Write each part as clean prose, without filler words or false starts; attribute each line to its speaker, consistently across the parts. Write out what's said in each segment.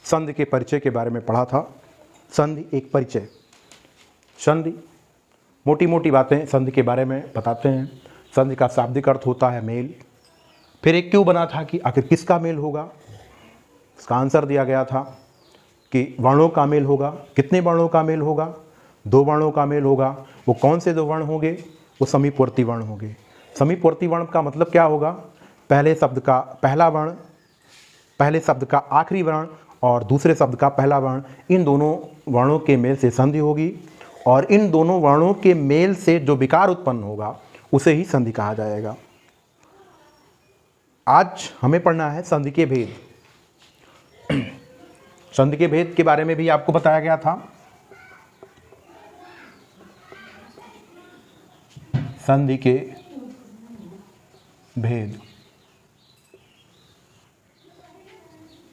Speaker 1: संधि के परिचय के बारे में पढ़ा था। संधि एक परिचय, संधि मोटी मोटी बातें संधि के बारे में बताते हैं। संधि का शाब्दिक अर्थ होता है मेल। फिर एक क्यों बना था कि आखिर किसका मेल होगा, इसका आंसर दिया गया था कि वर्णों का मेल होगा। कितने वर्णों का मेल होगा? 2 वर्णों का मेल होगा। वो कौन से 2 वर्ण होंगे? वो समीपवर्ती वर्ण होंगे। समीपवर्ती वर्ण का मतलब क्या होगा? पहले शब्द का पहला वर्ण, पहले शब्द का आखिरी वर्ण और दूसरे शब्द का पहला वर्ण, इन दोनों वर्णों के मेल से संधि होगी और इन दोनों वर्णों के मेल से जो विकार उत्पन्न होगा उसे ही संधि कहा जाएगा। आज हमें पढ़ना है संधि के भेद। संधि के भेद के बारे में भी आपको बताया गया था। संधि के भेद,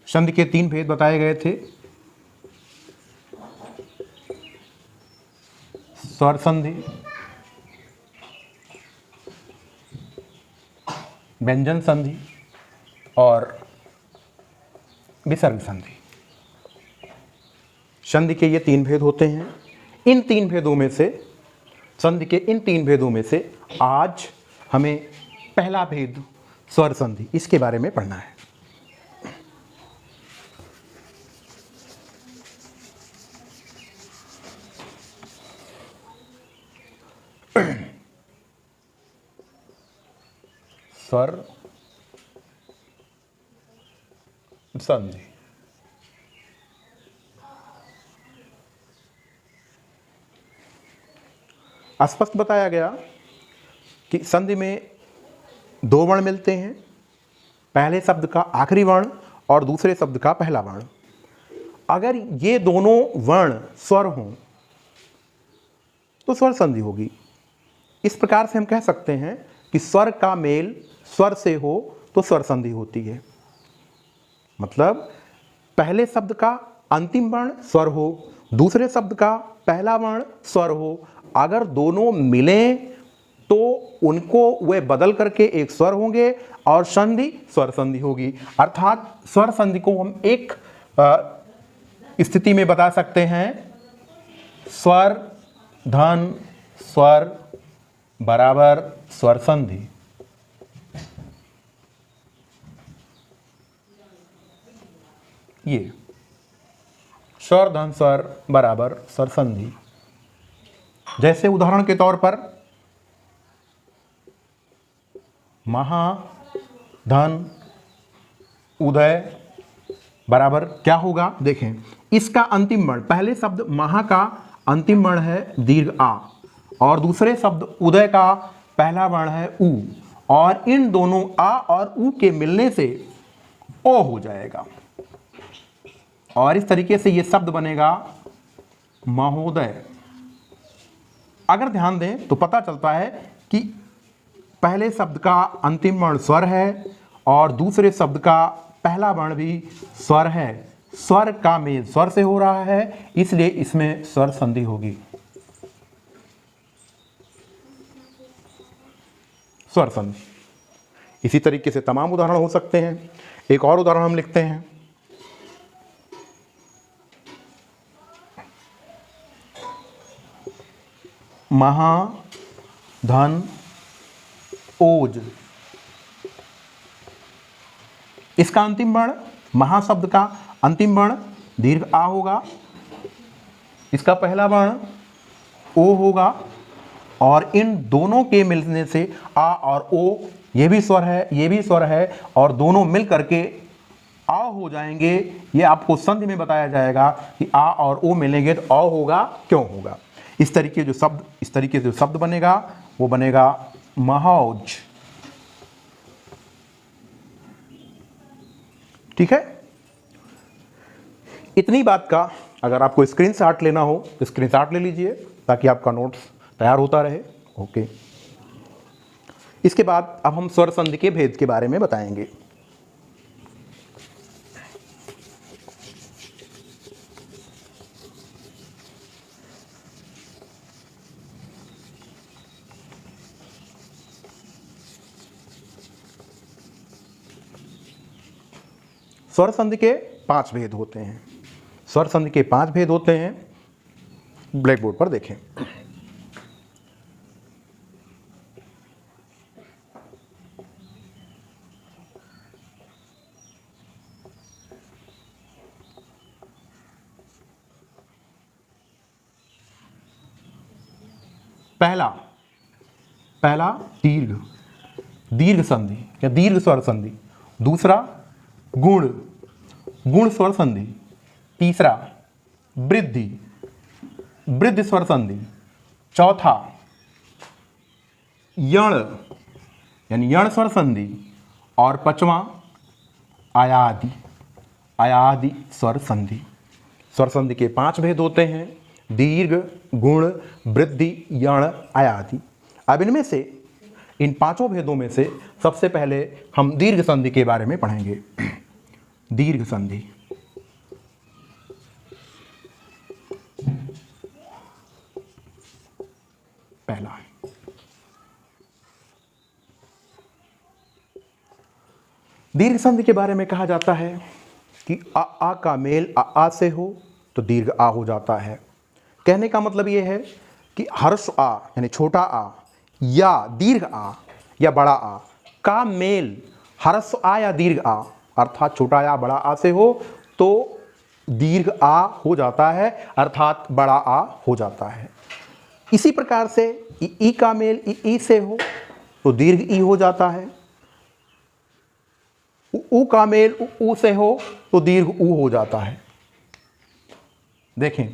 Speaker 1: संधि के 3 भेद बताए गए थे। स्वर संधि, व्यंजन संधि और विसर्ग संधि। संधि के ये 3 भेद होते हैं। इन 3 भेदों में से, संधि के इन 3 भेदों में से आज हमें पहला भेद स्वर संधि, इसके बारे में पढ़ना है। स्वर संधि। स्पष्ट बताया गया कि संधि में 2 वर्ण मिलते हैं, पहले शब्द का आखिरी वर्ण और दूसरे शब्द का पहला वर्ण। अगर ये दोनों वर्ण स्वर हों तो स्वर संधि होगी। इस प्रकार से हम कह सकते हैं कि स्वर का मेल स्वर से हो तो स्वर संधि होती है। मतलब पहले शब्द का अंतिम वर्ण स्वर हो, दूसरे शब्द का पहला वर्ण स्वर हो, अगर दोनों मिलें तो उनको वे बदल करके एक स्वर होंगे और संधि स्वर संधि होगी। अर्थात स्वर संधि को हम एक स्थिति में बता सकते हैं, स्वर धन स्वर बराबर स्वर संधि। ये स्वर धन स्वर बराबर स्वर संधि। जैसे उदाहरण के तौर पर महा धन उदय बराबर क्या होगा? देखें, इसका अंतिम वर्ण, पहले शब्द महा का अंतिम वर्ण है दीर्घ आ और दूसरे शब्द उदय का पहला वर्ण है उ, और इन दोनों आ और उ के मिलने से ओ हो जाएगा और इस तरीके से ये शब्द बनेगा महोदय। अगर ध्यान दें तो पता चलता है कि पहले शब्द का अंतिम वर्ण स्वर है और दूसरे शब्द का पहला वर्ण भी स्वर है। स्वर का मेल स्वर से हो रहा है, इसलिए इसमें स्वर संधि होगी। स्वर संधि। इसी तरीके से तमाम उदाहरण हो सकते हैं। एक और उदाहरण हम लिखते हैं। महा धन ओज, इसका अंतिम वर्ण, महा शब्द का अंतिम वर्ण दीर्घ आ होगा, इसका पहला वर्ण ओ होगा और इन दोनों के मिलने से आ और ओ, ये भी स्वर है, ये भी स्वर है और दोनों मिल करके आ हो जाएंगे। ये आपको संधि में बताया जाएगा कि आ और ओ मिलेंगे तो आ होगा, क्यों होगा। इस तरीके से जो शब्द बनेगा वो बनेगा महौज। ठीक है। इतनी बात का अगर आपको स्क्रीनशॉट लेना हो तो स्क्रीनशॉट ले लीजिए ताकि आपका नोट्स तैयार होता रहे। ओके। इसके बाद अब हम स्वर संधि के भेद के बारे में बताएंगे। स्वर संधि के 5 भेद होते हैं। स्वर संधि के 5 भेद होते हैं। ब्लैक बोर्ड पर देखें। पहला दीर्घ संधि या दीर्घ स्वर संधि। दूसरा गुण स्वर संधि। तीसरा वृद्धि स्वर संधि। चौथा यण यानी यण स्वर संधि। और पांचवा आयादि स्वर संधि। स्वर संधि के 5 भेद होते हैं, दीर्घ, गुण, वृद्धि, यण, आयादि। अब इनमें से इन 5 भेदों में से सबसे पहले हम दीर्घ संधि के बारे में पढ़ेंगे। दीर्घ संधि पहला है। दीर्घ संधि के बारे में कहा जाता है कि आ का मेल आ से हो तो दीर्घ आ हो जाता है। कहने का मतलब यह है कि हर्ष आ यानी छोटा आ या दीर्घ आ या बड़ा आ का मेल हर्ष आ या दीर्घ आ अर्थात छोटा या बड़ा आ से हो तो दीर्घ आ हो जाता है, अर्थात बड़ा आ हो जाता है। इसी प्रकार से ई का मेल ई से हो तो दीर्घ ई हो जाता है। ऊ का मेल ऊ से हो तो दीर्घ ऊ हो जाता है। देखें,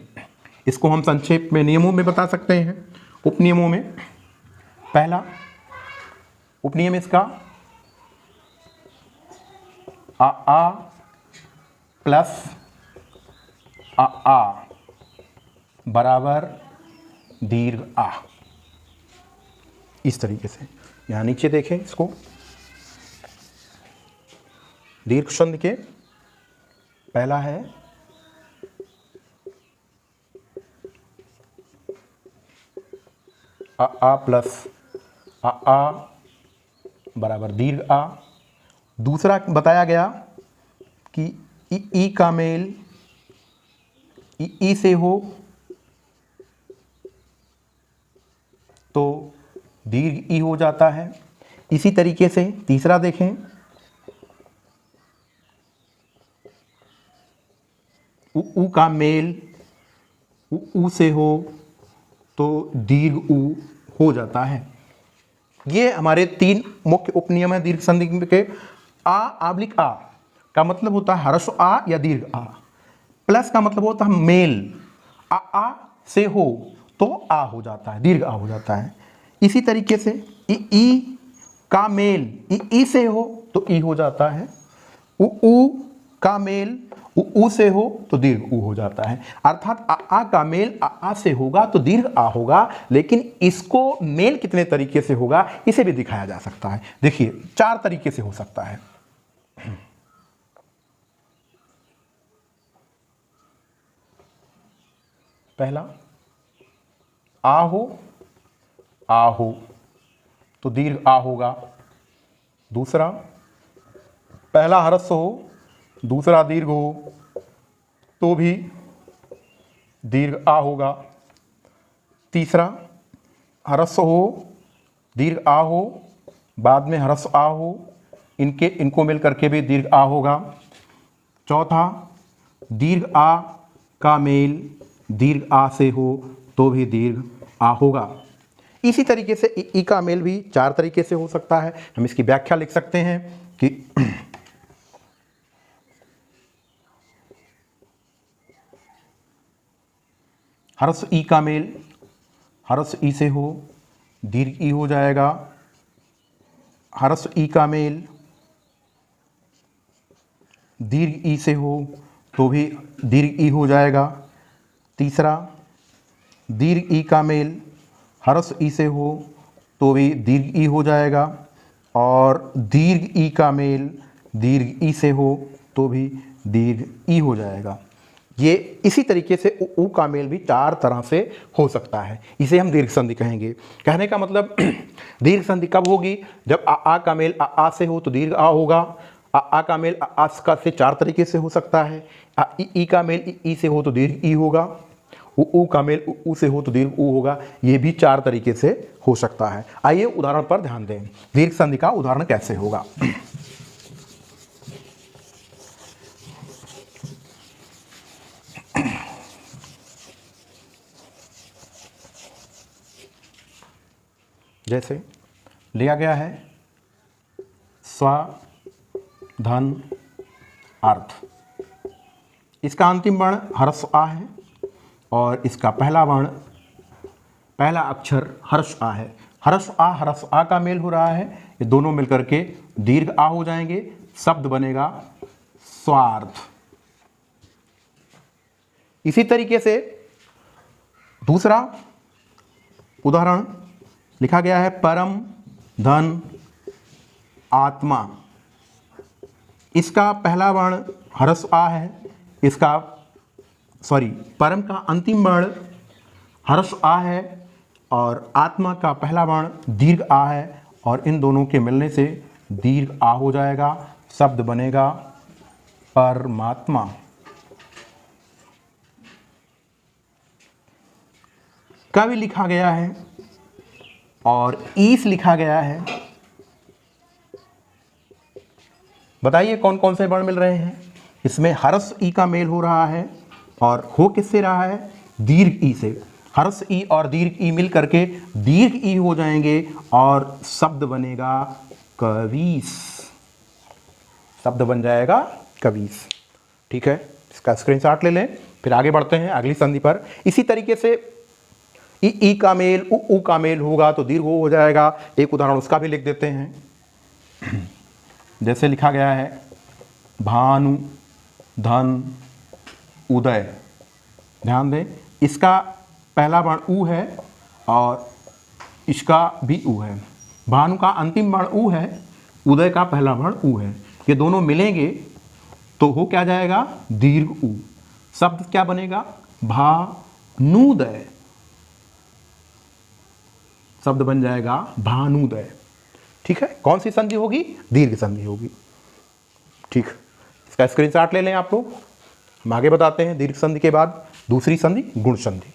Speaker 1: इसको हम संक्षेप में नियमों में बता सकते हैं, उपनियमों में। पहला उपनियम इसका आ प्लस आ बराबर दीर्घ आ। इस तरीके से यहाँ नीचे देखें इसको। दीर्घ संधि के पहला है आ प्लस आ बराबर दीर्घ आ। दूसरा बताया गया कि ई का मेल ई से हो तो दीर्घ ई हो जाता है। इसी तरीके से तीसरा देखें, ऊ का मेल ऊ से हो तो दीर्घ ऊ हो जाता है। ये हमारे 3 मुख्य उपनियम है दीर्घ संधि के। आबलिक आ का मतलब होता है ह्रस्व आ या दीर्घ आ। प्लस का मतलब होता है मेल आ से हो तो आ हो जाता है, दीर्घ आ हो जाता है। इसी तरीके से ई का मेल ई से हो तो ई हो जाता है। ऊ का मेल ऊ से हो तो दीर्घ ऊ हो जाता है। अर्थात आ का मेल आ से होगा तो दीर्घ आ होगा, लेकिन इसको मेल कितने तरीके से होगा इसे भी दिखाया जा सकता है। देखिए 4 तरीके से हो सकता है। पहला आ हो तो दीर्घ आ होगा। दूसरा पहला ह्रस्व हो दूसरा दीर्घ हो तो भी दीर्घ आ होगा। तीसरा ह्रस्व हो दीर्घ आ हो बाद में ह्रस्व आ हो, इनको मिल करके भी दीर्घ आ होगा। चौथा दीर्घ आ का मेल दीर्घ आ से हो तो भी दीर्घ आ होगा। इसी तरीके से ई का मेल भी 4 तरीके से हो सकता है। हम इसकी व्याख्या लिख सकते हैं कि ह्रस्व ई का मेल ह्रस्व ई से हो दीर्घ ई हो जाएगा। ह्रस्व ई का मेल दीर्घ ई से हो तो भी दीर्घ ई हो जाएगा। तीसरा दीर्घ ई का मेल ह्रस्व ई से हो तो भी दीर्घ ई हो जाएगा। और दीर्घ ई का मेल दीर्घ ई से हो तो भी दीर्घ ई हो जाएगा। ये इसी तरीके से ऊ का मेल भी 4 तरह से हो सकता है। इसे हम दीर्घ संधि कहेंगे। कहने का मतलब दीर्घ संधि कब होगी? जब आ का मेल आ से हो तो दीर्घ आ होगा। आ का मेल आ का से 4 तरीके से हो सकता है। ई का मेल ई से हो तो दीर्घ ई होगा। ऊ का मेल ऊ से हो तो दीर्घ ऊ होगा। ये भी 4 तरीके से हो सकता है। आइए उदाहरण पर ध्यान दें। दीर्घ संधि का उदाहरण कैसे होगा। जैसे लिया गया है स्व धन अर्थ। इसका अंतिम वर्ण हर्ष आ है और इसका पहला वर्ण, पहला अक्षर हर्ष आ है। हर्ष आ का मेल हो रहा है। ये दोनों मिलकर के दीर्घ आ हो जाएंगे। शब्द बनेगा स्वार्थ। इसी तरीके से दूसरा उदाहरण लिखा गया है परम धन आत्मा। इसका पहला वर्ण हर्ष आ है। इसका परम का अंतिम वर्ण हर्ष आ है और आत्मा का पहला वर्ण दीर्घ आ है और इन दोनों के मिलने से दीर्घ आ हो जाएगा। शब्द बनेगा परमात्मा। कवि लिखा गया है और ईस लिखा गया है। बताइए कौन कौन से वर्ण मिल रहे हैं। इसमें हर्ष ई का मेल हो रहा है और हो किससे रहा है, दीर्घ ई से। हर्ष ई और दीर्घ ई मिल करके दीर्घ ई हो जाएंगे और शब्द बनेगा कवीस। शब्द बन जाएगा कवीस। ठीक है, इसका स्क्रीनशॉट ले लें। फिर आगे बढ़ते हैं अगली संधि पर। इसी तरीके से ई का मेल ऊ का मेल होगा तो दीर्घ हो जाएगा। एक उदाहरण उसका भी लिख देते हैं। जैसे लिखा गया है भानु धन उदय। ध्यान दें, इसका पहला वर्ण ऊ है और इसका भी ऊ है। भानु का अंतिम वर्ण ऊ है, उदय का पहला वर्ण ऊ है। ये दोनों मिलेंगे तो हो क्या जाएगा, दीर्घ ऊ। शब्द क्या बनेगा, भानुदय। शब्द बन जाएगा भानुदय। ठीक है, कौन सी संधि होगी, दीर्घ संधि होगी। ठीक, इसका स्क्रीनशॉट ले लें आप लोग। हम आगे बताते हैं दीर्घ संधि के बाद दूसरी संधि गुण संधि।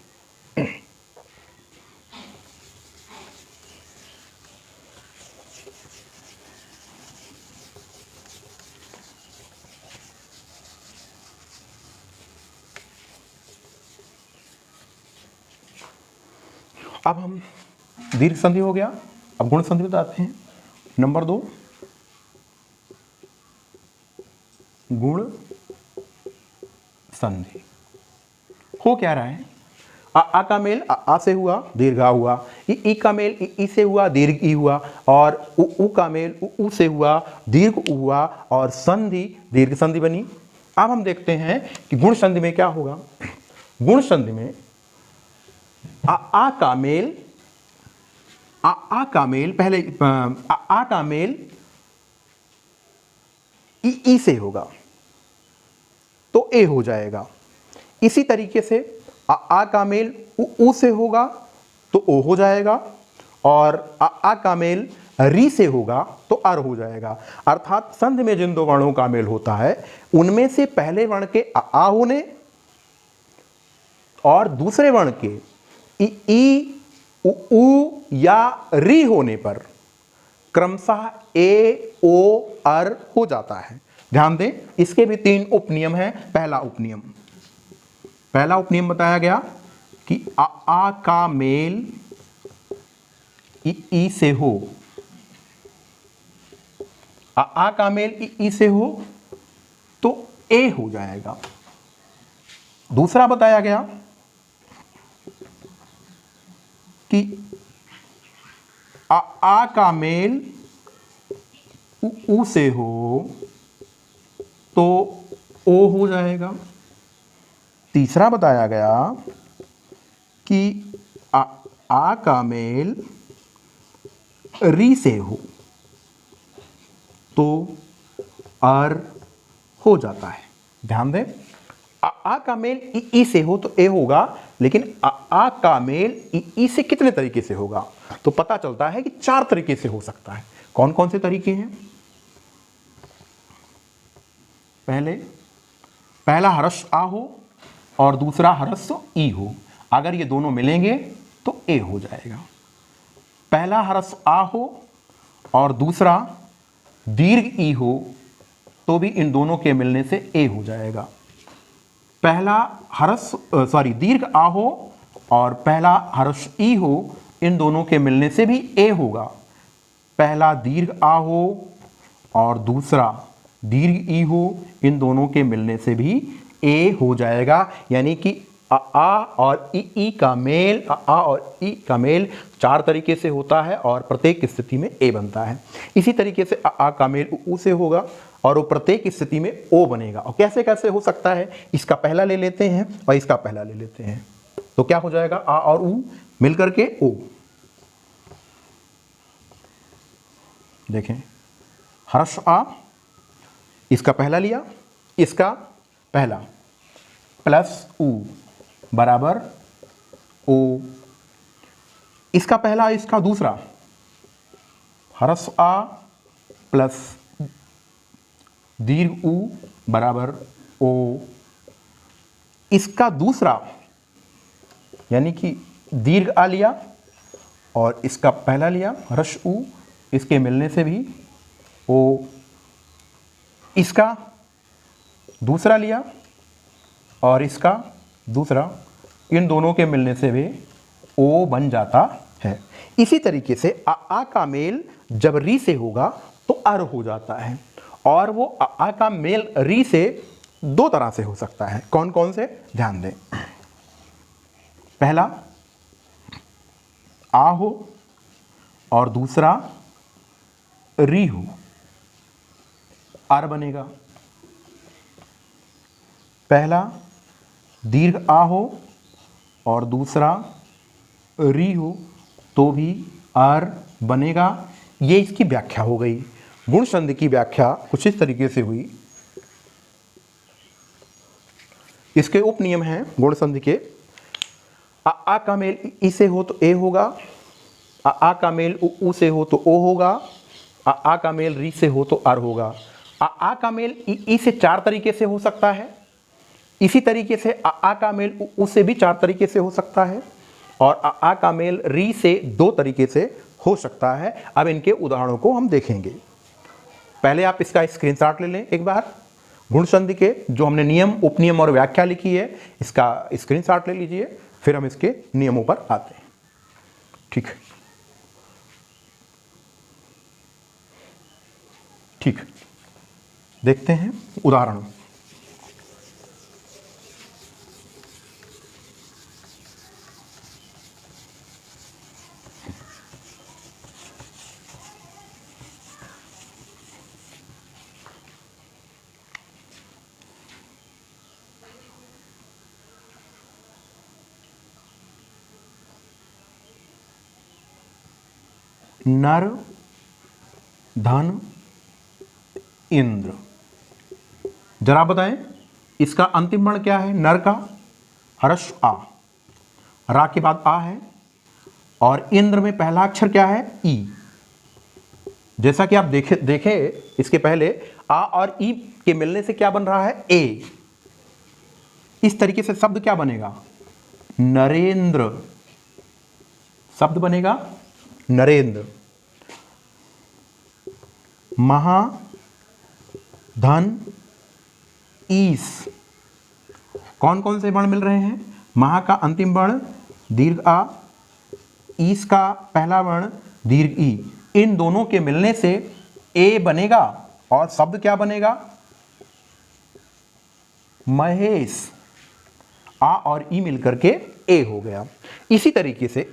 Speaker 1: अब हम दीर्घ संधि हो गया, अब गुण संधि बताते हैं। नंबर 2 गुण संधि। हो क्या रहा है, आ का मेल आ से हुआ, दीर्घ आ हुआ। ई का मेल ई से हुआ, दीर्घ ई हुआ। और ऊ का मेल ऊ से हुआ, दीर्घ ऊ हुआ और संधि दीर्घ संधि बनी। अब हम देखते हैं कि गुण संधि में क्या होगा। गुण संधि में आ का मेल पहले आ का मेल ई से होगा तो ए हो जाएगा। इसी तरीके से आ का मेल ऊ से होगा तो ओ हो जाएगा और आ का मेल री से होगा तो अर हो जाएगा। अर्थात संधि में जिन दो वर्णों का मेल होता है उनमें से पहले वर्ण के आ होने और दूसरे वर्ण के ई ऊ या री होने पर क्रमशः ए ओ अर हो जाता है। ध्यान दें, इसके भी 3 उपनियम हैं। पहला उपनियम बताया गया कि आ का मेल ई से हो, आ का मेल ई से हो तो ए हो जाएगा। दूसरा बताया गया कि आ का मेल ऊ से हो तो ओ हो जाएगा। तीसरा बताया गया कि आ का मेल री से हो तो अर हो जाता है। ध्यान दें, आ का मेल ई से हो तो ए होगा, लेकिन आ का मेल ई से कितने तरीके से होगा, तो पता चलता है कि 4 तरीके से हो सकता है। कौन कौन से तरीके हैं, पहला ह्रस्व आ हो और दूसरा ह्रस्व ई हो, अगर ये दोनों मिलेंगे तो ए हो जाएगा। पहला ह्रस्व आ हो और दूसरा दीर्घ ई हो तो भी इन दोनों के मिलने से ए हो जाएगा। पहला दीर्घ आ हो और पहला ह्रस्व ई हो, इन दोनों के मिलने से भी ए होगा। पहला दीर्घ आ हो और दूसरा दीर्घ ई हो, इन दोनों के मिलने से भी ए हो जाएगा। यानी कि आ और ई का मेल, आ और ई का मेल 4 तरीके से होता है और प्रत्येक स्थिति में ए बनता है। इसी तरीके से आ का मेल उ से होगा और वो प्रत्येक स्थिति में ओ बनेगा। और कैसे कैसे हो सकता है, इसका पहला ले लेते हैं और इसका पहला ले लेते हैं, तो क्या हो जाएगा, आ और उ मिलकर के ओ। देखें, ह्रस्व आ, इसका पहला लिया, इसका पहला, प्लस उ बराबर ओ। इसका पहला, इसका दूसरा, ह्रस्व आ प्लस दीर्घ उ बराबर ओ। इसका दूसरा यानी कि दीर्घ आ लिया और इसका पहला लिया ह्रस्व उ, इसके मिलने से भी ओ। इसका दूसरा लिया और इसका दूसरा, इन दोनों के मिलने से भी ओ बन जाता है। इसी तरीके से आ का मेल जब री से होगा तो अर हो जाता है, और वो आ का मेल री से 2 तरह से हो सकता है। कौन कौन से, ध्यान दें। पहला आ हो और दूसरा री हो, अर बनेगा। पहला दीर्घ आ हो और दूसरा री हो तो भी अर बनेगा। ये इसकी व्याख्या हो गई। गुण संधि की व्याख्या कुछ इस तरीके से हुई। इसके उप नियम हैं गुण संधि के। आ का मेल ई से हो तो ए होगा, आ का मेल उ से हो तो ओ होगा, आ का मेल री से हो तो अर होगा। आ का मेल ई से 4 तरीके से हो सकता है। इसी तरीके से आ का मेल उ से भी 4 तरीके से हो सकता है, और आ का मेल री से 2 तरीके से हो सकता है। अब इनके उदाहरणों को हम देखेंगे। पहले आप इसका स्क्रीनशॉट ले लें एक बार। गुण संधि के जो हमने नियम, उपनियम और व्याख्या लिखी है, इसका स्क्रीनशॉट ले लीजिए, फिर हम इसके नियमों पर आते हैं। ठीक ठीक, देखते हैं उदाहरण। नर धन इंद्र, जरा बताएं इसका अंतिम वर्ण क्या है। नर का ह्रस्व आ, रा के बाद आ है, और इंद्र में पहला अक्षर क्या है, ई। जैसा कि आप देखें इसके पहले आ और ई के मिलने से क्या बन रहा है, ए। इस तरीके से शब्द क्या बनेगा, नरेंद्र। शब्द बनेगा नरेंद्र। महा धन ईस, कौन कौन से वर्ण मिल रहे हैं। महा का अंतिम वर्ण दीर्घ आ, ईस का पहला वर्ण दीर्घ ई, इन दोनों के मिलने से ए बनेगा, और शब्द क्या बनेगा, महेश। आ और ई मिलकर के ए हो गया। इसी तरीके से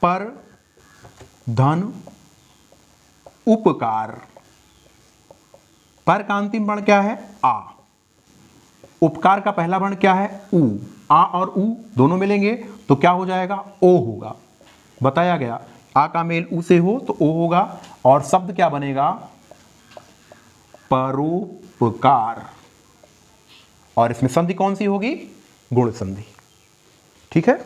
Speaker 1: पर धन उपकार, पर का अंतिम वर्ण क्या है, आ। उपकार का पहला वर्ण क्या है, उ। आ और उ दोनों मिलेंगे तो क्या हो जाएगा, ओ होगा। बताया गया, आ का मेल उ से हो तो ओ होगा, और शब्द क्या बनेगा, परोपकार। और इसमें संधि कौन सी होगी, गुण संधि। ठीक है।